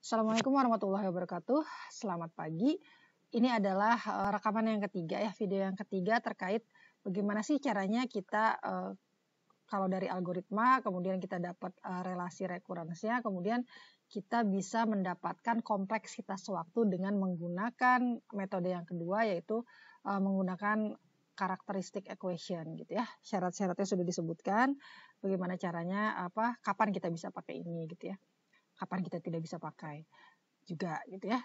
Assalamualaikum warahmatullahi wabarakatuh. Selamat pagi. Ini adalah rekaman yang ketiga ya, video yang ketiga terkait bagaimana sih caranya kita kalau dari algoritma, kemudian kita dapat relasi rekurensnya, kemudian kita bisa mendapatkan kompleksitas waktu dengan menggunakan metode yang kedua, yaitu menggunakan karakteristik equation gitu ya. Syarat-syaratnya sudah disebutkan, bagaimana caranya, kapan kita bisa pakai ini gitu ya. Kapan kita tidak bisa pakai juga gitu ya.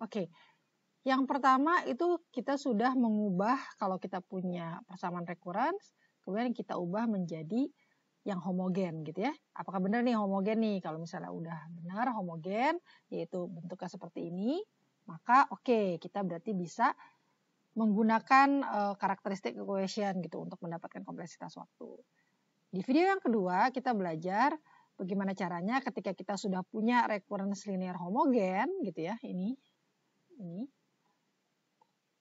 Oke. Yang pertama itu kita sudah mengubah, kalau kita punya persamaan rekurens, kemudian kita ubah menjadi yang homogen gitu ya. Apakah benar nih homogen nih? Kalau misalnya udah benar homogen, yaitu bentuknya seperti ini, maka oke, kita berarti bisa menggunakan karakteristik equation gitu untuk mendapatkan kompleksitas waktu. Di video yang kedua kita belajar bagaimana caranya ketika kita sudah punya recurrence linear homogen gitu ya, ini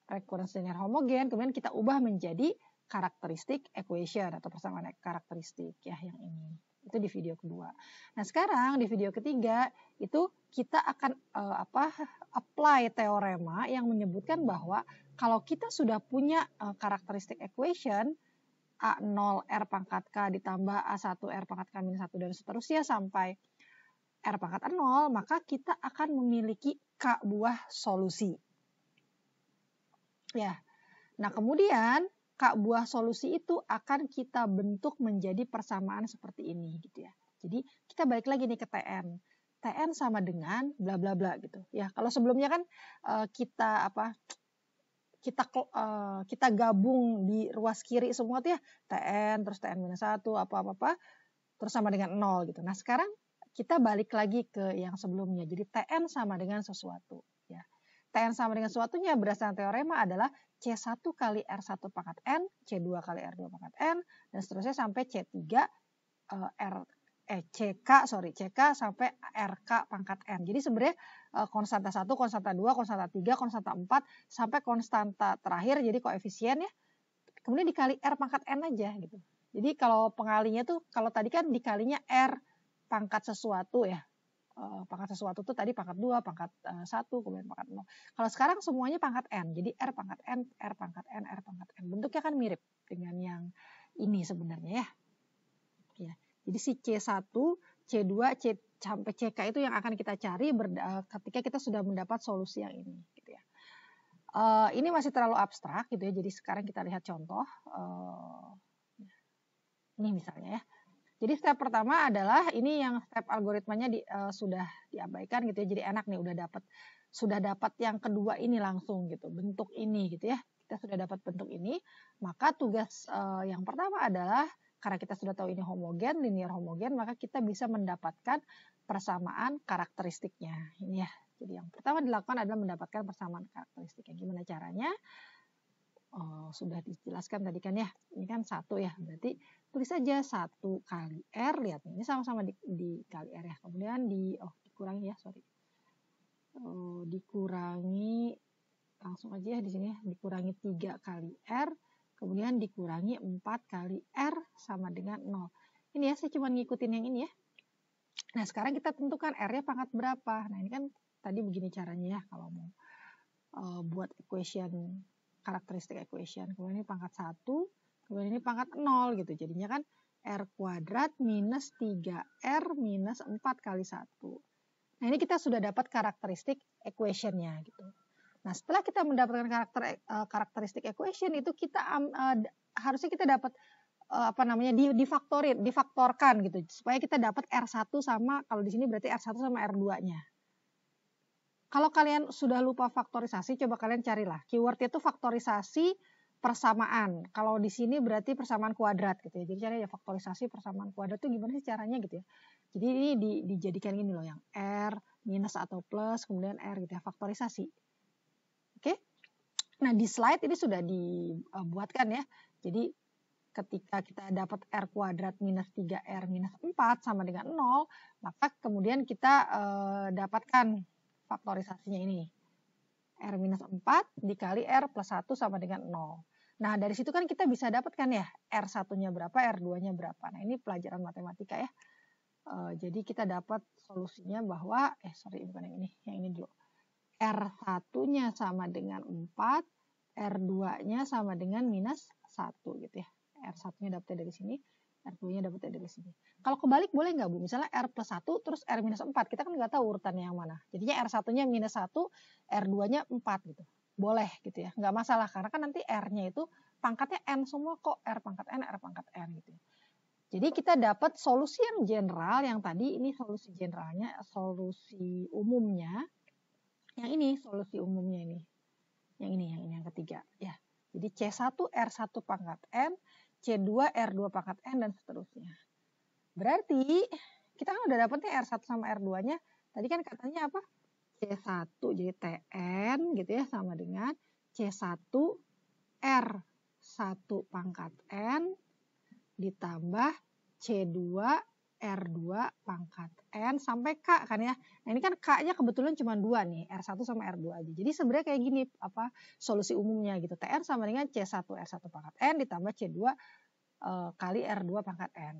recurrence linear homogen, kemudian kita ubah menjadi karakteristik equation atau persamaan karakteristik ya, yang ini. Itu di video kedua. Nah, sekarang di video ketiga itu kita akan apply teorema yang menyebutkan bahwa kalau kita sudah punya karakteristik equation A0 R pangkat K ditambah A1 R pangkat K minus 1 dan seterusnya sampai R pangkat 0, maka kita akan memiliki K buah solusi. Ya. Nah, kemudian K buah solusi itu akan kita bentuk menjadi persamaan seperti ini gitu ya. Jadi kita balik lagi nih ke TN. TN sama dengan bla bla bla gitu. Ya, kalau sebelumnya kan kita gabung di ruas kiri semua tuh ya, TN terus TN minus 1 apa terus sama dengan 0 gitu. Nah, sekarang kita balik lagi ke yang sebelumnya. Jadi TN sama dengan sesuatu ya. TN sama dengan sesuatunya berdasarkan teorema adalah C1 kali R1 pangkat N, C2 kali R2 pangkat N, dan seterusnya sampai C3 CK sampai RK pangkat N. Jadi sebenarnya konstanta 1, konstanta 2, konstanta 3, konstanta 4, sampai konstanta terakhir jadi koefisien ya. Kemudian dikali R pangkat N aja gitu. Jadi kalau pengalinya tuh, kalau tadi kan dikalinya R pangkat sesuatu ya. Pangkat sesuatu tuh tadi pangkat 2, pangkat 1, kemudian pangkat 0. Kalau sekarang semuanya pangkat N. Jadi R pangkat N, R pangkat N, R pangkat N. Bentuknya kan mirip dengan yang ini sebenarnya ya. Ya. Jadi si C1, C2, C sampai CK itu yang akan kita cari ketika kita sudah mendapat solusi yang ini gitu ya. Ini masih terlalu abstrak gitu ya. Jadi sekarang kita lihat contoh. Ini misalnya ya. Jadi step pertama adalah ini yang step algoritmanya sudah diabaikan gitu ya. Jadi enak nih sudah dapat yang kedua ini langsung gitu, bentuk ini gitu ya. Kita sudah dapat bentuk ini, maka tugas yang pertama adalah karena kita sudah tahu ini homogen, linear homogen, maka kita bisa mendapatkan persamaan karakteristiknya. Ini ya. Jadi yang pertama dilakukan adalah mendapatkan persamaan karakteristiknya. Gimana caranya? Sudah dijelaskan tadi kan ya. Ini kan 1 ya. Berarti tulis saja 1 kali R, lihat ini sama-sama dikali R ya. Kemudian dikurangi ya, sorry. Dikurangi langsung aja ya di sini ya, dikurangi 3 kali R, kemudian dikurangi 4 kali R sama dengan 0. Ini ya, saya cuma ngikutin yang ini ya. Nah, sekarang kita tentukan R-nya pangkat berapa. Nah, ini kan tadi begini caranya ya kalau mau buat equation, karakteristik equation. Kemudian ini pangkat 1, kemudian ini pangkat 0 gitu. Jadinya kan R kuadrat minus 3R minus 4 kali 1. Nah, ini kita sudah dapat karakteristik equation-nya gitu. Nah, setelah kita mendapatkan karakteristik equation itu kita harusnya kita dapat difaktorkan gitu supaya kita dapat R1 sama, kalau di sini berarti R1 sama R2-nya. Kalau kalian sudah lupa faktorisasi, coba kalian carilah. Keyword itu faktorisasi persamaan. Kalau di sini berarti persamaan kuadrat gitu ya. Jadi caranya ya faktorisasi persamaan kuadrat itu gimana sih caranya gitu ya. Jadi ini dijadikan gini loh, yang R minus atau plus kemudian R gitu ya, faktorisasi. Oke. Nah, di slide ini sudah dibuatkan ya. Jadi ketika kita dapat R kuadrat minus 3R minus 4 sama dengan 0, maka kemudian kita dapatkan faktorisasinya ini. R minus 4 dikali R plus 1 sama dengan 0. Nah, dari situ kan kita bisa dapatkan ya R1-nya berapa, R2-nya berapa. Nah, ini pelajaran matematika ya. Jadi kita dapat solusinya bahwa, bukan yang ini dulu. R1-nya sama dengan 4, R2-nya sama dengan minus 1 gitu ya. R1-nya dapetnya dari sini, R2-nya dapetnya dari sini. Kalau kebalik boleh nggak Bu? Misalnya R plus 1 terus R minus 4, kita kan nggak tahu urutannya yang mana. Jadinya R1-nya minus 1, R2-nya 4 gitu. Boleh gitu ya, nggak masalah karena kan nanti R-nya itu pangkatnya N semua kok, R pangkat N, R pangkat N gitu ya. Jadi kita dapat solusi yang general yang tadi, ini solusi generalnya, solusi umumnya. Yang ini solusi umumnya ini. Yang ini yang ketiga ya. Jadi C1 R1 pangkat N, C2 R2 pangkat N dan seterusnya. Berarti kita kan udah dapetnya R1 sama R2-nya. Tadi kan katanya apa? C1 jadi TN gitu ya sama dengan C1 R1 pangkat N ditambah C2 R2 pangkat N sampai K kan ya. Nah ini kan K-nya kebetulan cuma 2 nih, R1 sama R2 aja. Jadi sebenarnya kayak gini solusi umumnya gitu. TN sama dengan C1 R1 pangkat N ditambah C2 kali R2 pangkat N.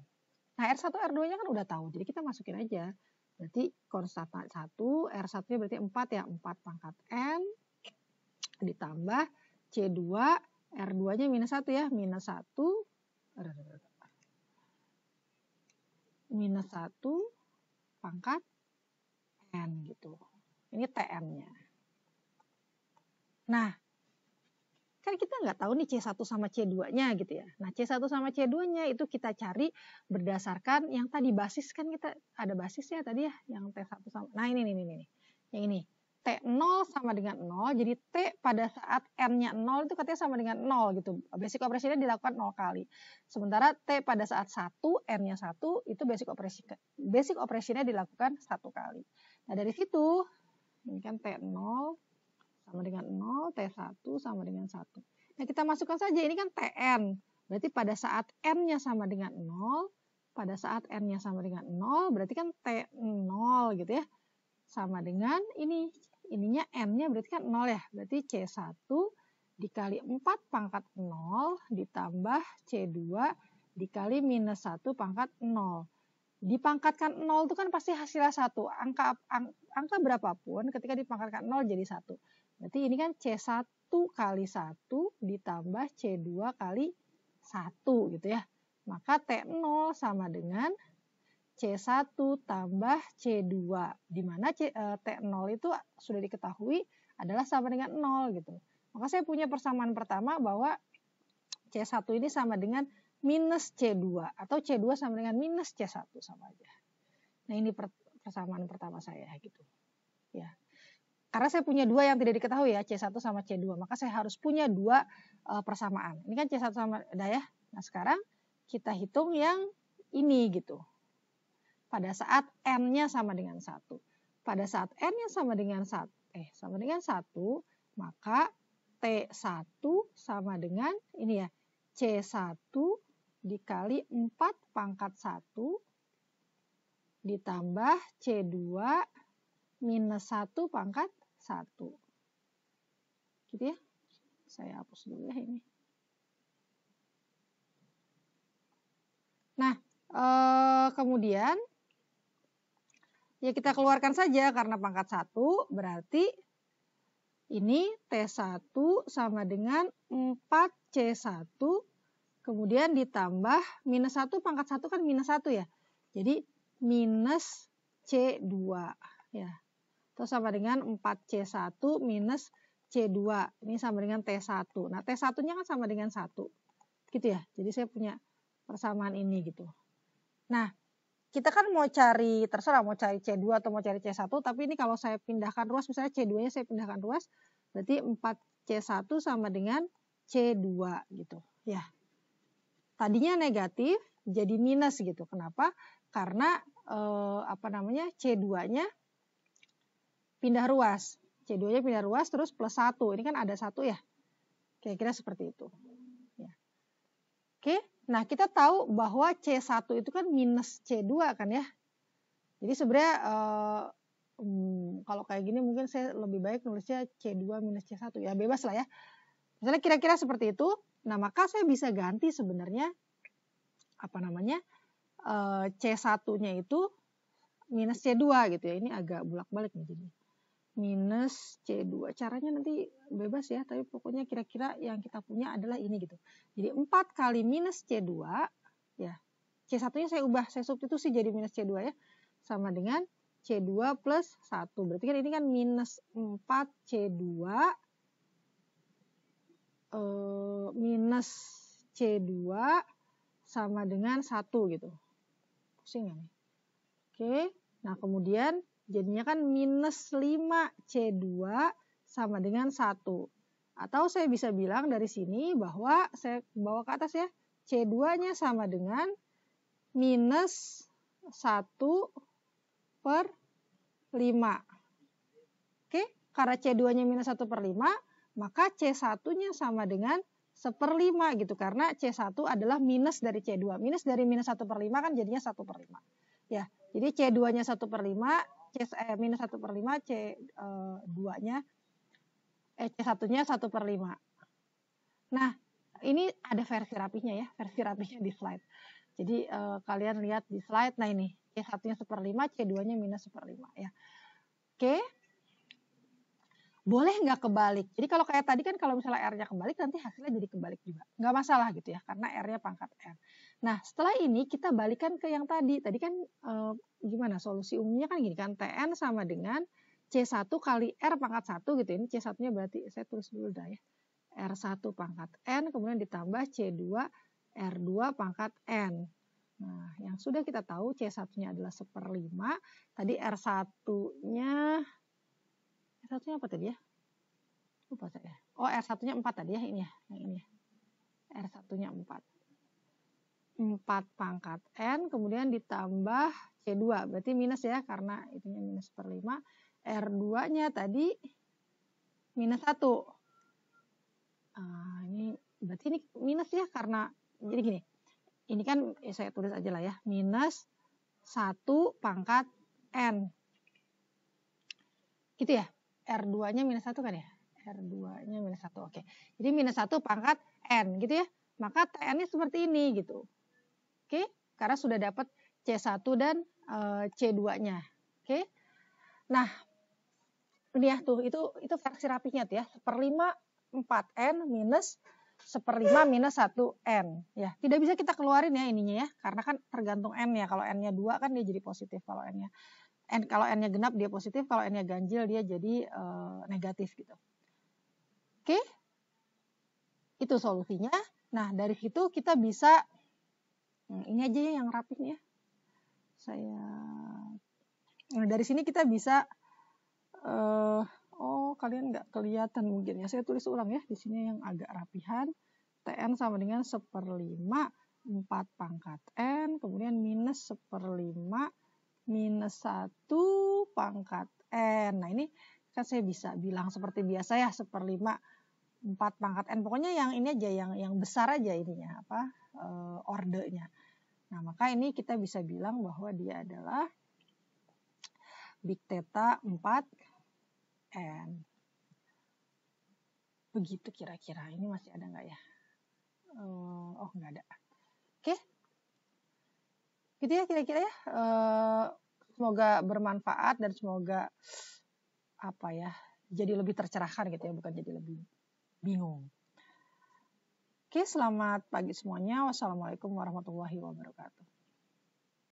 Nah R1 R2-nya kan udah tahu, jadi kita masukin aja. Berarti konstanta 1, R1-nya berarti 4 ya, 4 pangkat N ditambah C2 R2-nya minus 1 ya, minus 1 minus 1 pangkat N gitu. Ini TN-nya. Nah, kan kita nggak tahu nih C1 sama C2-nya gitu ya. Nah, C1 sama C2-nya itu kita cari berdasarkan yang tadi basis, kan kita ada basisnya tadi ya, yang T1 sama. Nah, ini. Yang ini. T0 sama dengan 0, jadi T pada saat N-nya 0 itu katanya sama dengan 0 gitu. Basic operasinya dilakukan 0 kali. Sementara T pada saat 1, N-nya 1, itu basic operasinya dilakukan 1 kali. Nah dari situ, ini kan T0 sama dengan 0, T1 sama dengan 1. Nah kita masukkan saja, ini kan Tn. Berarti pada saat N-nya sama dengan 0, pada saat N-nya sama dengan 0, berarti kan T0 gitu ya. Sama dengan ininya N-nya berarti kan 0 ya. Berarti C1 dikali 4 pangkat 0 ditambah C2 dikali minus 1 pangkat 0. Dipangkatkan 0 itu kan pasti hasilnya 1. Angka berapapun ketika dipangkatkan 0 jadi 1. Berarti ini kan C1 kali 1 ditambah C2 kali 1 gitu ya. Maka T0 sama dengan C1 tambah C2, di mana T0 itu sudah diketahui adalah sama dengan 0 gitu. Maka saya punya persamaan pertama bahwa C1 ini sama dengan minus C2 atau C2 sama dengan minus C1 sama aja. Nah ini persamaan pertama saya gitu. Ya. Karena saya punya 2 yang tidak diketahui ya, C1 sama C2, maka saya harus punya 2 persamaan. Ini kan C1 sama ya. Nah sekarang kita hitung yang ini gitu. Pada saat N-nya sama dengan 1. Pada saat N-nya sama dengan 1, maka T1 sama dengan ini ya, C1 dikali 4 pangkat 1 ditambah C2 minus 1 pangkat 1. Gitu ya. Saya hapus dulu ya ini. Nah, kemudian ya kita keluarkan saja karena pangkat 1 berarti ini T1 sama dengan 4C1 kemudian ditambah minus 1 pangkat 1 kan minus 1 ya. Jadi minus C2 ya. Terus sama dengan 4C1 minus C2. Ini sama dengan T1. Nah T1-nya kan sama dengan 1. Gitu ya. Jadi saya punya persamaan ini gitu. Nah kita kan mau cari, terserah mau cari C2 atau mau cari C1, tapi ini kalau saya pindahkan ruas, misalnya C2-nya saya pindahkan ruas, berarti 4C1 sama dengan C2 gitu. Ya. Tadinya negatif, jadi minus gitu. Kenapa? Karena C2-nya pindah ruas. C2-nya pindah ruas terus plus 1. Ini kan ada 1 ya. Kira-kira seperti itu. Ya. Oke. Nah, kita tahu bahwa C1 itu kan minus C2 kan ya. Jadi sebenarnya kalau kayak gini mungkin saya lebih baik nulisnya C2 minus C1. Ya bebas lah ya. Misalnya kira-kira seperti itu. Nah, maka saya bisa ganti sebenarnya C1-nya itu minus C2 gitu ya. Ini agak bolak-balik nih jadi. Minus C2. Caranya nanti bebas ya, tapi pokoknya kira-kira yang kita punya adalah ini gitu. Jadi 4 kali minus C2 ya. C1-nya saya ubah, saya substitusi jadi minus C2 ya. Sama dengan C2 plus 1. Berarti kan ini kan minus 4 C2 minus C2 sama dengan 1 gitu. Pusing nggak nih? Oke, nah kemudian jadinya kan minus 5 C2 sama dengan 1. Atau saya bisa bilang dari sini bahwa saya bawa ke atas ya. C2-nya sama dengan minus 1 per 5. Oke, karena C2-nya minus 1 per 5, maka C1-nya sama dengan 1/5 gitu. Karena C1 adalah minus dari C2. Minus dari minus 1 per 5 kan jadinya 1 per 5. Ya, jadi C2-nya 1 per 5, minus 1 per 5, C1-nya 1 per 5. Nah, ini ada versi rapinya ya, versi rapinya di slide. Jadi kalian lihat di slide, nah ini C1-nya 1/5, C2-nya minus 1/5 ya. Oke. Boleh nggak kebalik? Jadi kalau kayak tadi kan kalau misalnya R-nya kebalik nanti hasilnya jadi kebalik juga. Nggak masalah gitu ya, karena R-nya pangkat N. Nah setelah ini kita balikan ke yang tadi. Tadi kan gimana solusi umumnya kan gini kan, TN sama dengan C1 kali R pangkat 1 gitu. Ini C1-nya berarti saya tulis dulu dah ya. R1 pangkat N kemudian ditambah C2 R2 pangkat N. Nah yang sudah kita tahu C1-nya adalah 1/5. Tadi R1-nya apa tadi ya? Lupa saya. Oh, R1-nya 4 tadi ya, ini ya, yang ini ya. R1-nya 4. 4 pangkat N, kemudian ditambah C2, berarti minus ya, karena itunya minus 1/5. R2-nya tadi minus 1. Ini berarti ini minus ya, karena, jadi gini, ini kan saya tulis aja lah ya, minus 1 pangkat N. Gitu ya? R2-nya minus 1 kan ya? R2-nya minus 1, oke. Jadi minus 1 pangkat N gitu ya. Maka TN-nya seperti ini gitu. Oke, karena sudah dapat C1 dan C2-nya. Oke. Nah, ini ya tuh, itu versi rapinya tuh ya. 1/5 4N minus 1/5 minus 1N. Ya, tidak bisa kita keluarin ya ininya ya. Karena kan tergantung N ya. Kalau N-nya 2 kan dia jadi positif. Kalau N-nya genap dia positif, kalau N-nya ganjil dia jadi negatif gitu. Oke, itu solusinya. Nah dari situ kita bisa, ini aja ya yang rapihnya. Dari sini kita bisa, kalian nggak kelihatan mungkin ya. Saya tulis ulang ya di sini yang agak rapihan. TN sama dengan 1/5 4 pangkat N, kemudian minus 1/5 minus 1 pangkat N. Nah ini kan saya bisa bilang seperti biasa ya, 1/5 4 pangkat N. Pokoknya yang ini aja, yang besar aja ininya, ordenya. Nah maka ini kita bisa bilang bahwa dia adalah big theta 4N. Begitu kira-kira. Ini masih ada nggak ya? Oh nggak ada. Oke. Gitu ya kira-kira ya. Semoga bermanfaat dan semoga jadi lebih tercerahkan gitu ya, bukan jadi lebih bingung. Oke, selamat pagi semuanya. Wassalamualaikum warahmatullahi wabarakatuh.